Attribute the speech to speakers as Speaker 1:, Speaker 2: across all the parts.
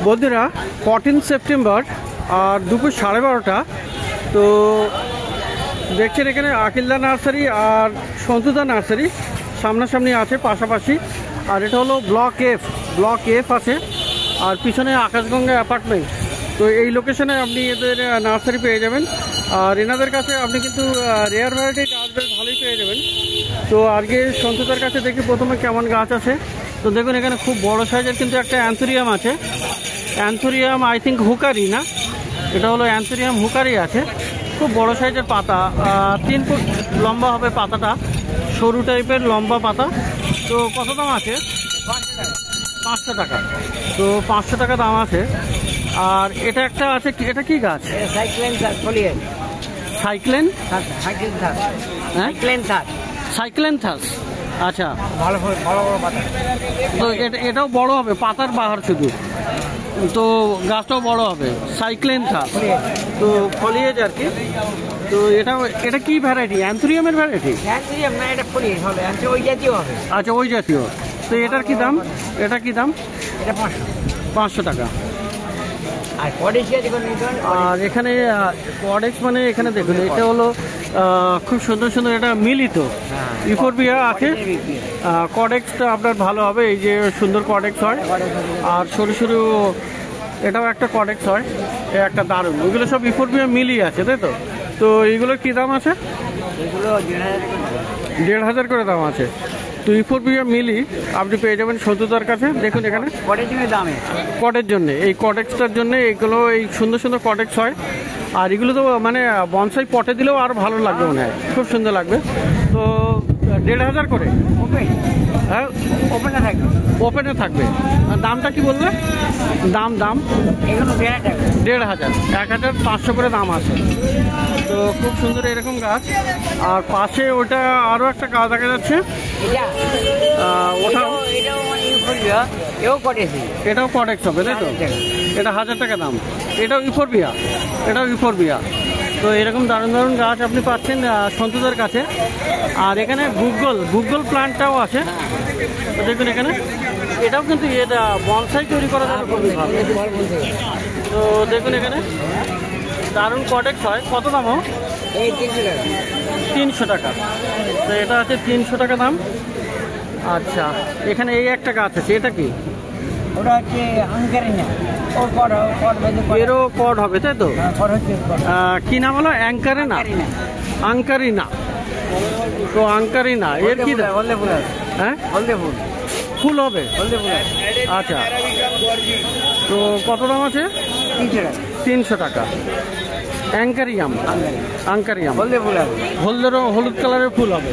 Speaker 1: বন্ধুরা 14 সেপ্টেম্বর আর দুপুর 12:30 তো দেখছেন এখানে আকিলদা নার্সারি আর সন্তুদা নার্সারি সামনাসামনি আছে পাশাপাশি। আর এটা হলো ব্লক এফ আছে আর পিছনে আকাশগঙ্গা অ্যাপার্টমেন্ট। তো এই লোকেশনে আপনি এদের নার্সারি পেয়ে যাবেন। আর এনাদের কাছে আপনি কিন্তু রেয়ার ভ্যারাইটি গাছ বেশ ভালোই পেয়ে যাবেন। তো আজকে সন্তুদার কাছে দেখি প্রথমে কেমন গাছ আছে। তো দেখুন এখানে খুব বড় সাইজের কিন্তু একটা অ্যান্থোরিয়াম আছে। অ্যান্থোরিয়াম আই থিঙ্ক হুকারি, না এটা হলো অ্যান্থোরিয়াম হুকারি আছে। খুব বড় সাইজের পাতা, 3 ফুট লম্বা হবে পাতাটা, সরু টাইপের লম্বা পাতা। তো কত দাম আছে? 500 টাকা। তো 500 টাকা দাম আছে। আর এটা একটা আছে, এটা কি গাছ? সাইক্লেন্থাস। আচ্ছা, তো এটাও বড় হবে, পাতার বাহার শুধু, তো গাছটাও বড় হবে। সাইক্লেন্থাস তো ফলিয়েজ আর কি। তো এটা কি ভ্যারাইটি? অ্যান্থোরিয়ামের ভ্যারাইটি? আচ্ছা, ওই জাতীয়। তো এটার কি দাম? এটা কি দাম? 500 টাকা। আর এখানে কডেক্স মানে এখানে দেখুন এটা হলো খুব সুন্দর সুন্দর, এটা মিলিত ইউফোরবিয়া আছে। কডেক্সটা আপনার ভালো হবে, এই যে সুন্দর কডেক্স হয়। আর সরু সরু এটাও একটা কডেক্স হয়, একটা দারুণ। ওইগুলো সব ইউফোরবিয়া মিলি আছে, তাই তো? তো এইগুলোর কী দাম আছে?
Speaker 2: এগুলো
Speaker 1: 1,500 করে দাম আছে। তো ইউফোরবিয়া মিলি আপনি পেয়ে যাবেন সন্তুদার কাছে। দেখুন এখানে কটের জন্য, এই কটেক্সটার জন্য এইগুলো, এই সুন্দর সুন্দর কটেক্স হয়। আর এগুলো তো মানে বনসাই পটে দিলেও আরও ভালো লাগবে মনে হয়, খুব সুন্দর লাগবে। তো 1,500 করে। হ্যাঁ, ওপেনে থাকবে। দামটা কি বলবে? দাম
Speaker 2: এগুলো
Speaker 1: 1,500, 1,500 করে দাম আছে। তো খুব সুন্দর এরকম গাছ। আর পাশে ওটা আরও একটা গাছ দেখা যাচ্ছে, এটাও কটেক্স হবে, তাই তো? এটা 1000 টাকা দাম। এটাও ইউফোরবিয়া। তো এরকম দারুণ দারুণ গাছ আপনি পাচ্ছেন সন্তুদার কাছে। আর এখানে গুগল প্লান্টটাও আছে। তো দেখুন এখানে এটাও কিন্তু এটা বনসাই তৈরি করা যাবে খুবই ভালো। তো দেখুন এখানে দারুণ কটেক্স হয়। কত দাম? 300 টাকা। তো এটা আছে 300 টাকা দাম। আচ্ছা, এখানে এই একটা গাছ আছে, এটা কি?
Speaker 2: ওটা হচ্ছে
Speaker 1: এরও কড হবে, তাই তো? কি নাম হলো? আঙ্কারিনা। তো আঙ্কারিনা এর কি দাম? হ্যাঁ, ফুল হবে। আচ্ছা, তো কত দাম আছে? 300 টাকা। আঙ্কারিয়াম হলুদ কালারের ফুল হবে।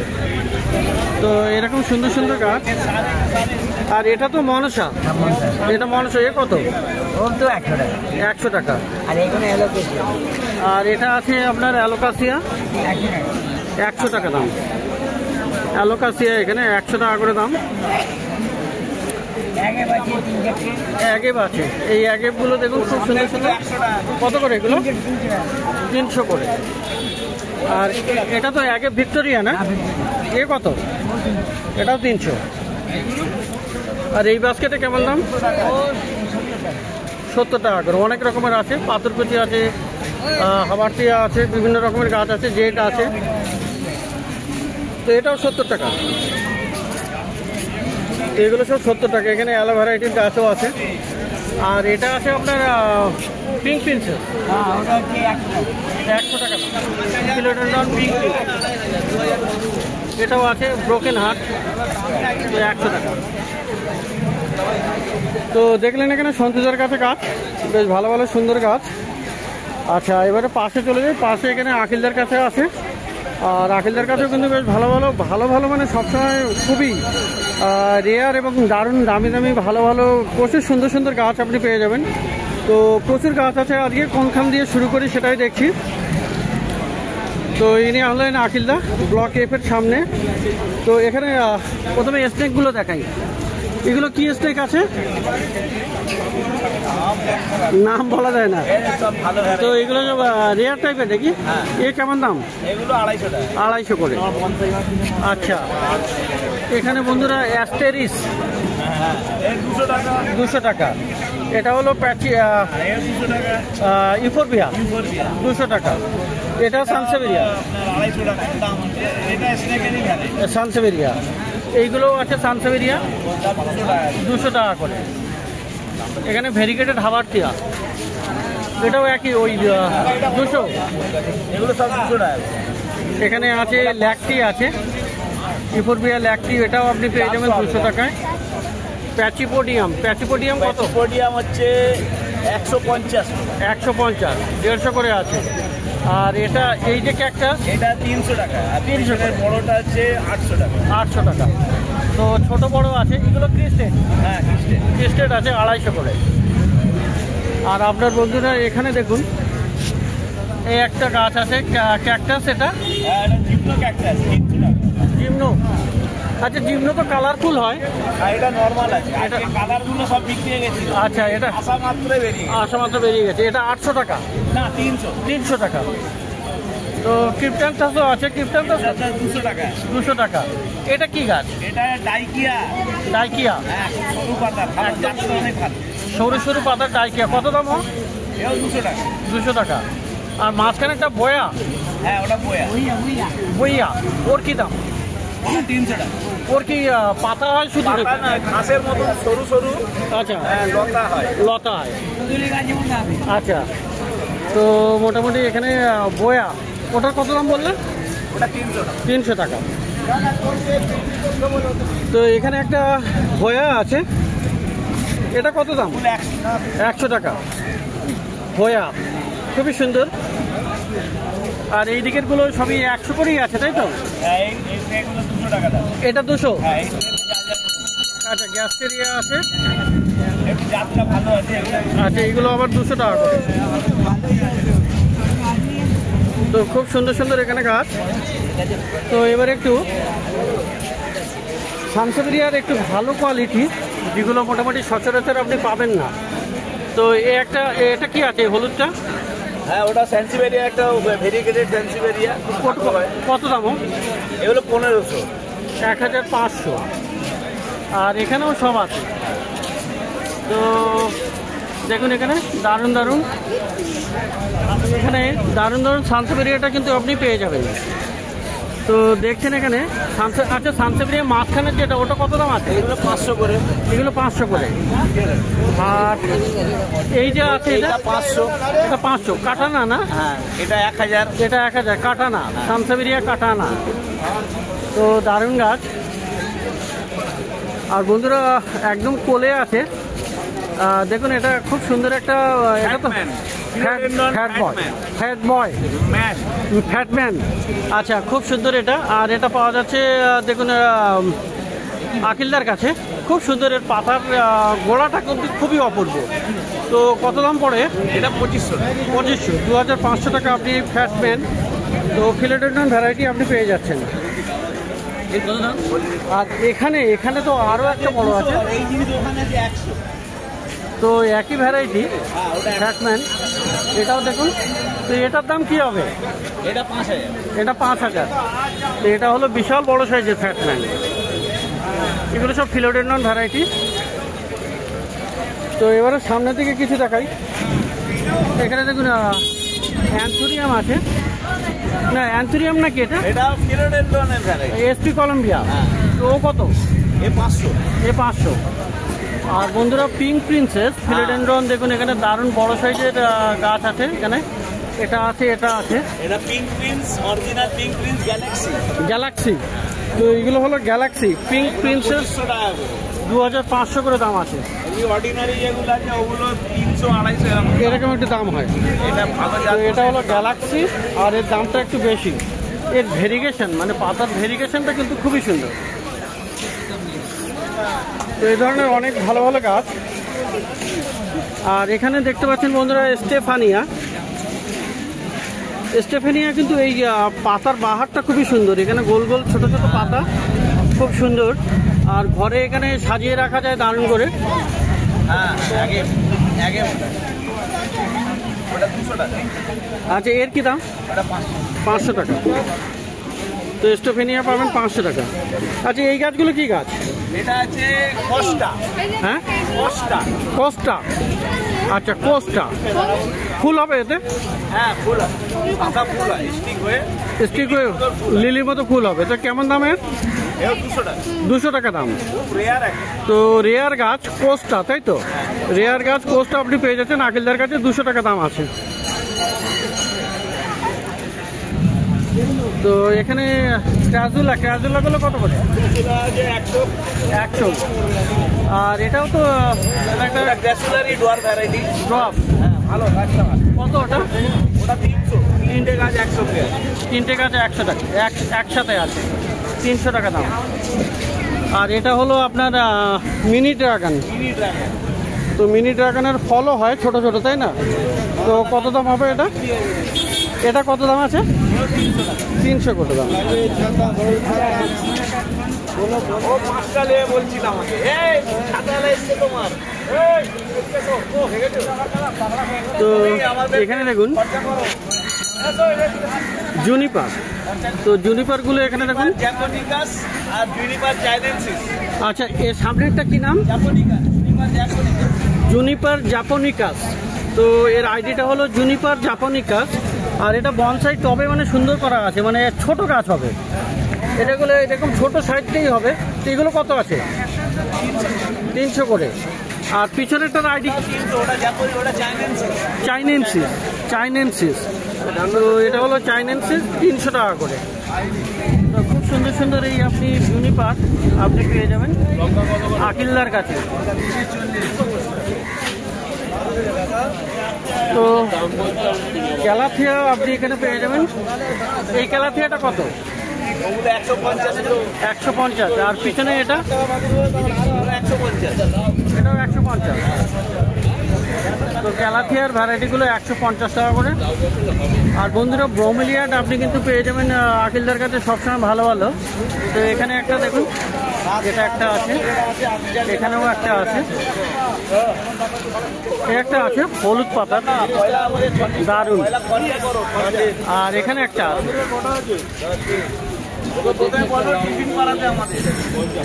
Speaker 1: তো এরকম সুন্দর সুন্দর গাছ। আর এটা তো মনসা, এটা মনসা। এ কত? 100 টাকা। আর এটা আছে আপনার অ্যালোকাসিয়া, 100 টাকা দাম। অ্যালোকাসিয়া এখানে 100 টাকা করে দাম। অ্যাগেভ আছে, এই অ্যাগেভগুলো দেখুন খুব সুন্দর সুন্দর। কত করে এগুলো? 300 করে। আর এটা তো অ্যাগেভ ভিক্টোরিয়া, না? এ কত? এটাও 300। আর এই বাস্কেটে কেমন দাম? 70 টাকা করে। অনেক রকমের আছে, পাথরকুচি আছে, হাবারটিয়া আছে, বিভিন্ন রকমের গাছ আছে, জেট আছে। তো এটাও 70 টাকা। এগুলো সব 70 টাকা। এখানে অ্যালো ভ্যারাইটির গাছও আছে। আর এটা আছে আপনার পিঙ্ক প্রিন্সেস, 100 টাকা। কিলোডেন্ড্রন পিঙ্ক প্রিন্সেস এটাও আছে। ব্রোকেন হার্ট 100 টাকা। তো দেখলেন এখানে সন্তুদার কাছে গাছ বেশ ভালো ভালো সুন্দর গাছ। আচ্ছা, এবারে পাশে চলে যাই। পাশে এখানে আকিলদার কাছে আছে। আর আকিলদার কাছেও কিন্তু বেশ ভালো ভালো মানে সবসময় খুবই রেয়ার এবং দারুণ দামি ভালো প্রচুর সুন্দর সুন্দর গাছ আপনি পেয়ে যাবেন। তো প্রচুর গাছ আছে। আজকে কোনখান দিয়ে শুরু করি সেটাই দেখছি। তো ইনি হলেন আকিলদা, ব্লক এফের সামনে। তো এখানে প্রথমে স্নেকগুলো দেখাই। এগুলো কি স্নেক আছে? নাম বলা যায় না। তো এগুলো সব রেয়ার টাইপের নাকি? এ কেমন দাম?
Speaker 2: এগুলো
Speaker 1: 250 করে। আচ্ছা, এখানে বন্ধুরা অ্যাস্টেরিস 200 টাকা। এটা হলো প্যাচি ইউফোরবিয়া 200 টাকা। এটা সানসেভেরিয়া 250 সানসেভেরিয়া। এইগুলো আছে সানসেভেরিয়া 200 টাকা করে। এখানে ভেরিগেটেড হাবারটিয়া, এটাও একই ওই 200।
Speaker 2: এগুলো সব 200 টাকা।
Speaker 1: এখানে আছে ল্যাকটি আছে, ইউফোরবিয়া ল্যাকটি, এটাও আপনি পেয়ে যাবেন 200 টাকায়। প্যাচিপোডিয়াম কত?
Speaker 2: পোডিয়াম হচ্ছে 150
Speaker 1: 150, 150 করে আছে। আর এটা এই যে ক্যাকটাস,
Speaker 2: এটা 300 টাকা। আর
Speaker 1: 300 টাকা।
Speaker 2: বড়টা হচ্ছে 800 টাকা।
Speaker 1: 800 টাকা। তো ছোট বড় আছে, এগুলো ক্রিস্টেড,
Speaker 2: হ্যাঁ
Speaker 1: ক্রিস্টেড আছে 250 করে। আর আপনার বন্ধুরা এখানে দেখুন, এই একটা গাছ আছে ক্যাকটাস, এটা
Speaker 2: জিমনো ক্যাকটাস 300 টাকা।
Speaker 1: জিমনো, আচ্ছা জিমনো তো কালারফুল হয়,
Speaker 2: আর এটা নরমাল আছে। এটা কালারগুলো সব বিক্রি হয়ে গেছে।
Speaker 1: আচ্ছা এটা
Speaker 2: আসা মাত্রই
Speaker 1: বেরিয়ে গেছে। এটা 800 টাকা
Speaker 2: না
Speaker 1: 300 টাকা। তো ক্রিপ্টান্থাসও আছে, ক্রিপ্টান্থাস
Speaker 2: 200 টাকা।
Speaker 1: 200 টাকা। এটা কি গাছ?
Speaker 2: এটা ডাইকিয়া। হ্যাঁ, সরু পাতা, ভালো জাতটা অনেক ভালো।
Speaker 1: সরু পাতার ডাইকিয়া, কত দাম হয়?
Speaker 2: এও 200 টাকা।
Speaker 1: 200 টাকা। আর মাঝখানে একটা বয়া,
Speaker 2: হ্যাঁ ওটা
Speaker 1: বইয়া, ওর কি দাম?
Speaker 2: 300 টাকা।
Speaker 1: ওর কি পাতা হয় শুধু?
Speaker 2: পাতা না, ঘাসের মতো সরু।
Speaker 1: আচ্ছা,
Speaker 2: লতা হয়।
Speaker 1: আচ্ছা, তো মোটামুটি এখানে বয়া, ওটার কত দাম বললেন?
Speaker 2: ওটা 300 টাকা।
Speaker 1: 300 টাকা। তো এখানে একটা বয়া আছে, এটা কত দাম? 100 টাকা। বয়া খুবই সুন্দর। আর এই দিকের গুলো সবই 100 করেই আছে, তাই তো?
Speaker 2: এগুলো 200 টাকা দাম।
Speaker 1: এটা 200।
Speaker 2: হ্যাঁ,
Speaker 1: আচ্ছা, গ্যাস্টেরিয়া আছে,
Speaker 2: একটু জাতটা ভালো আছে।
Speaker 1: আচ্ছা এগুলো আবার 200 টাকা করে। তো খুব সুন্দর এখানে গাছ। তো এবার একটু সানসেভেরিয়ার একটু ভালো কোয়ালিটি, যেগুলো মোটামুটি সচরাচর আপনি পাবেন না। তো এটা কি আছে হলুদটা?
Speaker 2: হ্যাঁ ওটা সানসেভেরিয়া, একটা ভেরিগেটেড সানসেভেরিয়া।
Speaker 1: কত দাম?
Speaker 2: এগুলো 1500।
Speaker 1: 1500। আর এখানেও সব আছে। তো দেখুন এখানে দারুণ সানসেভেরিয়াটা কিন্তু আপনি পেয়ে যাবেন। তো দেখছেন এখানে আচ্ছা সানসেভেরিয়া মাঝখানে যেটা, ওটা কত দাম আছে?
Speaker 2: এগুলো 500 করে।
Speaker 1: এগুলো 500 করে। আর এই যে আছে এটা
Speaker 2: 500।
Speaker 1: এটা 500 কাটানা না?
Speaker 2: হ্যাঁ এটা 1000।
Speaker 1: এটা 1000 কাটানা, সানসেভেরিয়া কাটানা। তো দারুণ গাছ। আর বন্ধুরা একদম কোলে আছে, দেখুন এটা খুব সুন্দর একটা, এটা তো ফ্যাটম্যান। আচ্ছা খুব সুন্দর এটা। আর এটা পাওয়া যাচ্ছে দেখুন আকিলদার কাছে, খুব সুন্দর। এর পাতার গোড়াটা কিন্তু খুবই অপূর্ব। তো কত দাম পড়ে?
Speaker 2: এটা 2500।
Speaker 1: 2500 টাকা আপনি ফ্যাটম্যান। তো ফিলোডেন্ড্রন ভ্যারাইটি আপনি পেয়ে যাচ্ছেন। আর এখানে তো আরও একটা বড় আছে, তো একই ভ্যারাইটি ফ্যাটম্যান, এটাও দেখুন। তো এটার দাম কি হবে?
Speaker 2: এটা 5000।
Speaker 1: এটা 5000। তো এটা হলো বিশাল বড় সাইজের ফ্যাটম্যান। এগুলো সব ফিলোডেন্ড্রন ভ্যারাইটি। তো এবারে সামনে থেকে কিছু দেখাই। এখানে দেখুন অ্যান্থুরিয়াম আছে, না অ্যান্থুরিয়াম নাকি
Speaker 2: এটা ফিলোডেন্ড্রনের ভ্যারাইটি,
Speaker 1: এসপি কলম্বিয়া। তো ও কত?
Speaker 2: এ 500।
Speaker 1: 500। আর বন্ধুরা পিঙ্ক প্রিন্সেস ফিলোডেন্ড্রন দেখুন, এখানে দারুণ বড় সাইজের গাছ আছে। এখানে এটা আছে
Speaker 2: এটা pink Prince, original pink Prince
Speaker 1: Galaxy. তো এইগুলো হলো গ্যালাক্সি পিঙ্ক প্রিন্সেস, 2500 করে দাম আছে।
Speaker 2: অর্ডিনারি যেগুলো আছে ওগুলো 300-250
Speaker 1: এরকম একটু দাম হয়।
Speaker 2: এটা ভালো
Speaker 1: জাত। এটা হলো গ্যালাক্সি, আর এর দামটা একটু বেশি। এর ভেরিগেশন মানে পাতার ভেরিগেশনটা কিন্তু খুবই সুন্দর। তো এই ধরনের অনেক ভালো গাছ। আর এখানে দেখতে পাচ্ছেন বন্ধুরা স্টেফেনিয়া কিন্তু এই পাতার বাহারটা খুবই সুন্দর। এখানে গোল ছোট পাতা, খুব সুন্দর। আর ঘরে এখানে সাজিয়ে রাখা যায় দারুণ করে। আচ্ছা এর কি দাম? 500 টাকা। তো স্টেফেনিয়া পাবেন 500 টাকা। আচ্ছা এই গাছগুলো কি গাছ?
Speaker 2: এটা আছে কোস্টা।
Speaker 1: হ্যাঁ,
Speaker 2: কোস্টা।
Speaker 1: কোস্টা, আচ্ছা কোস্টা। ফুল হবে এতে?
Speaker 2: হ্যাঁ ফুল হয়, সাদা ফুল হয়,
Speaker 1: স্টিক হয়ে লিলির মতো ফুল হবে। তো কেমন দামের?
Speaker 2: 200 টাকা।
Speaker 1: 200 টাকা দাম।
Speaker 2: রেয়ার।
Speaker 1: তো রেয়ার গাছ কোস্টা, তাই তো? রেয়ার গাছ কোস্টা আপনি পেয়ে যাচ্ছেন আকিলদার কাছে, 200 টাকা দাম আছে। তো এখানে ক্রাজুলাগুলো কত করে? 100। আর এটাও তো একটা
Speaker 2: গ্যাসুলারি ডোয়ার ভ্যারাইটি।
Speaker 1: ড্রপ,
Speaker 2: ভালো গাছটা।
Speaker 1: কত ওটা?
Speaker 2: ওটা 300। তিনটে গাছ 100 টাকা।
Speaker 1: তিনটে গাছ 100 টাকা, একসাথে আছে 300 টাকা দাম। আর এটা হলো আপনার মিনি ড্রাগন। তো মিনি ড্রাগনের ফলও হয় ছোট ছোট, তাই না? তো কত দাম হবে এটা? এটা কত দাম আছে? 300 কত দাম? তো এখানে দেখুন জুনিপার। তো জুনিপারগুলো এখানে দেখুন। আচ্ছা, এর সামনেরটা কি নাম? জুনিপার জাপনিকাস। তো এর আইডিটা হলো জুনিপার জাপনিকাস। আর এটা বনসাই টবে মানে সুন্দর করা আছে, মানে ছোট গাছ হবে এটাগুলো, এরকম ছোট সাইজটাই হবে। তো এগুলো কত আছে? 300 করে। আর পিছনেরটার আইডি চাইনেন্সিস। তো এটা হলো চাইনেন্সিস, 300 টাকা করে। তো খুব সুন্দর সুন্দর এই আপনি জুনিপার আপনি পেয়ে যাবেন আকিলদার কাছে। তো ক্যালাথিয়া আপনি এখানে পেয়ে যাবেন। এই ক্যালাথিয়াটা কত? 150। আর পিছনে এটা? এটাও 150। তো ক্যালাথিয়ার ভ্যারাইটিগুলো 150 টাকা করে। আর বন্ধুরা ব্রোমেলিয়াড আপনি কিন্তু পেয়ে যাবেন আকিলদার কাছে সবসময় ভালো ভালো। তো এখানে একটা দেখুন, এটা একটা আছে, এখানেও একটা আছে, একটা আছে হলুদ পাতা, দারুণ। আর এখানে একটা আছে।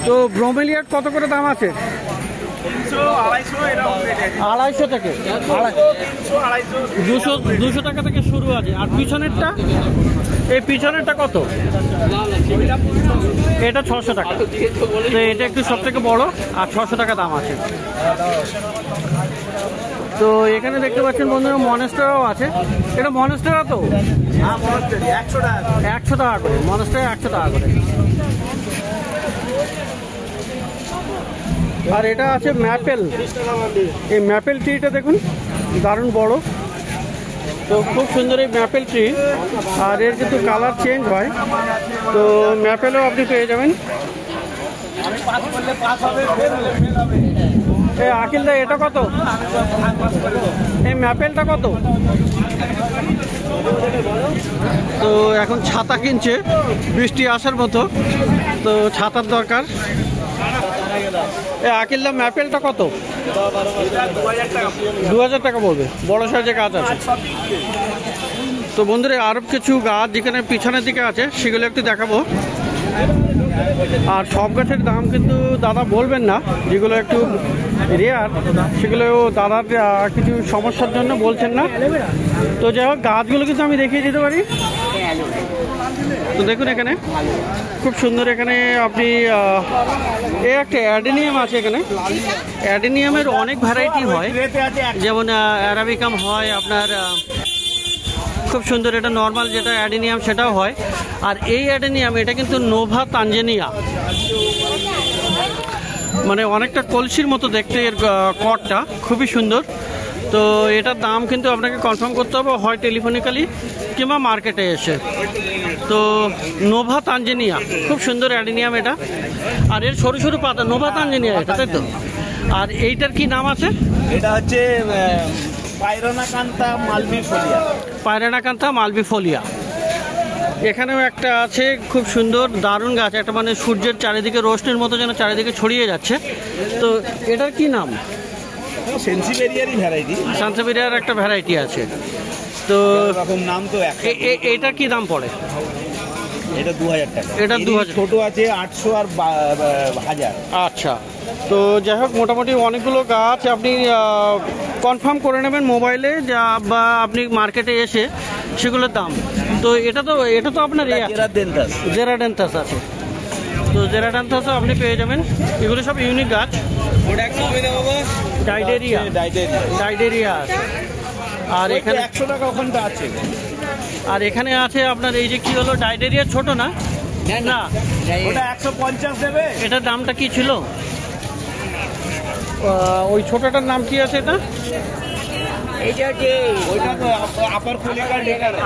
Speaker 1: তো ব্রোমেলিয়াড কত করে দাম আছে? 250 থেকে 200 টাকা থেকে শুরু আছে। আর পিছনেরটা? এই পিছনেরটা কত? এটা 600 টাকা। তো এটা একটু সব থেকে বড়, আর 600 টাকা দাম আছে। তো এখানে দেখতে পাচ্ছেন বন্ধুরা মনস্টেরাও আছে। এটা মনস্টেরা তো 100 টাকা করে। মনস্টেরা 100 টাকা করে। আর এটা আছে ম্যাপেল। এই ম্যাপেল ট্রিটা দেখুন, দারুণ বড়। তো খুব সুন্দর এই ম্যাপেল ট্রি। আর এর কিন্তু কালার চেঞ্জ হয়। তো ম্যাপেলও আপনি পেয়ে যাবেন। এই আকিলদা এটা কত? এই ম্যাপেলটা কত? তো এখন ছাতা কিনছে, বৃষ্টি আসার মতো, তো ছাতার দরকার। এই আকিলদা ম্যাপেলটা কত? 2000 টাকা পড়বে, বড় সাইজের গাছ আছে। তো বন্ধুরা আরও কিছু গাছ যেখানে পিছনের দিকে আছে সেগুলো একটু দেখাবো। আর সব গাছের দাম কিন্তু দাদা বলবেন না, যেগুলো একটু রেয়ার সেগুলো দাদার কিছু সমস্যার জন্য বলছেন না। তো যাই হোক গাছগুলো কিন্তু আমি দেখিয়ে দিতে পারি। তো দেখুন এখানে খুব সুন্দর, এখানে আপনি এই একটা অ্যাডেনিয়াম আছে। এখানে অ্যাডেনিয়ামের অনেক ভ্যারাইটি হয়, যেমন অ্যারাবিকাম হয় আপনার, খুব সুন্দর। এটা নর্মাল যেটা অ্যাডেনিয়াম সেটাও হয়। আর এই অ্যাডেনিয়াম এটা কিন্তু নোভা তানজেনিয়া, মানে অনেকটা কলসির মতো দেখতে এর কটটা, খুবই সুন্দর। তো এটার দাম কিন্তু আপনাকে কনফার্ম করতে হবে, হয় টেলিফোনিক্যালি কিংবা মার্কেটে এসে। তো নোভা তানজেনিয়া খুব সুন্দর অ্যাডেনিয়াম এটা। আর এর সরু সরু পাতা, নোভা তানজেনিয়া এটা, তাই তো? আর এইটার কি নাম আছে?
Speaker 2: এটা হচ্ছে
Speaker 1: পায়রানাকান্থা মালবিফোলিয়া। এখানেও একটা আছে খুব সুন্দর দারুণ গাছ, একটা মানে সূর্যের চারিদিকে রোশনের মতো যেন চারিদিকে ছড়িয়ে যাচ্ছে। তো এটার কি নাম? সানসেভেরিয়ার একটা ভ্যারাইটি আছে। তো
Speaker 2: নাম তো
Speaker 1: এইটার কি দাম পড়ে?
Speaker 2: এটা 2000 টাকা।
Speaker 1: এটা 2000।
Speaker 2: ছোট আছে 800 আর 1000।
Speaker 1: আচ্ছা, তো যাই হোক মোটামুটি অনেকগুলো গাছ আপনি কনফার্ম করে নেবেন মোবাইলে, যা বা আপনি মার্কেটে এসে সেগুলোর দাম। তো এটা তো আপনার জেরাডেন্থাস আছে, তো জেরাডেন্থাসও আপনি পেয়ে যাবেন। এগুলো সব ইউনিক গাছ। ডাইডেরিয়া আছে। আর এখানে
Speaker 2: 100 টাকা ওখানটা আছে।
Speaker 1: আর এখানে আছে আপনার এই যে কি হলো, ডাইডেরিয়া ছোট না, না
Speaker 2: ওটা 150 দেবে।
Speaker 1: এটার দামটা কি ছিল? ওই ছোটটার নাম কি আছে এটা?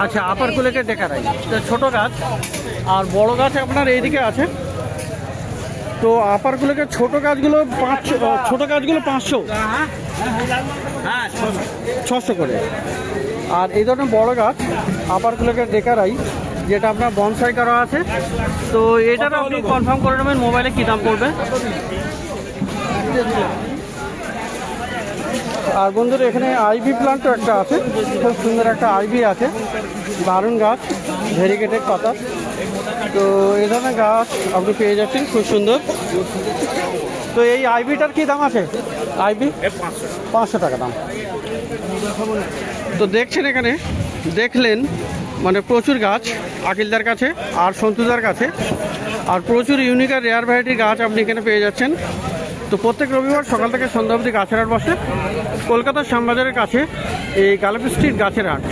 Speaker 1: আচ্ছা, আপার কুলেকের ডেকারাই। ছোট গাছ। আর বড় গাছ আপনার এইদিকে আছে। তো আপার কুলেকের ছোট গাছগুলো 500, 600 করে। আর এই ধরনের বড় গাছ আপার কুলেকের ডেকারাই, যেটা আপনার বনসাই করা আছে। তো এটার আপনি কনফার্ম করে নেবেন মোবাইলে কী দাম পড়বে। আর বন্ধুরা এখানে আইভি প্লান্টও একটা আছে, খুব সুন্দর একটা আইভি আছে, দারুণ গাছ, ভেরিগেটেড পাতা। তো এই ধরনের গাছ আপনি পেয়ে যাচ্ছেন, খুব সুন্দর। তো এই আইভিটার কি দাম আছে? আইভি 500 টাকা দাম। তো দেখছেন এখানে দেখলেন মানে প্রচুর গাছ আকিলদার কাছে আর সন্তুদার কাছে, আর প্রচুর ইউনিক আর রেয়ার ভ্যারাইটির গাছ আপনি এখানে পেয়ে যাচ্ছেন। তো প্রত্যেক রবিবার সকাল থেকে সন্ধ্যা অবধি গাছের হাট বসে কলকাতার শ্যামবাজারের কাছে, এই গালেপ স্ট্রিট গাছের হাট।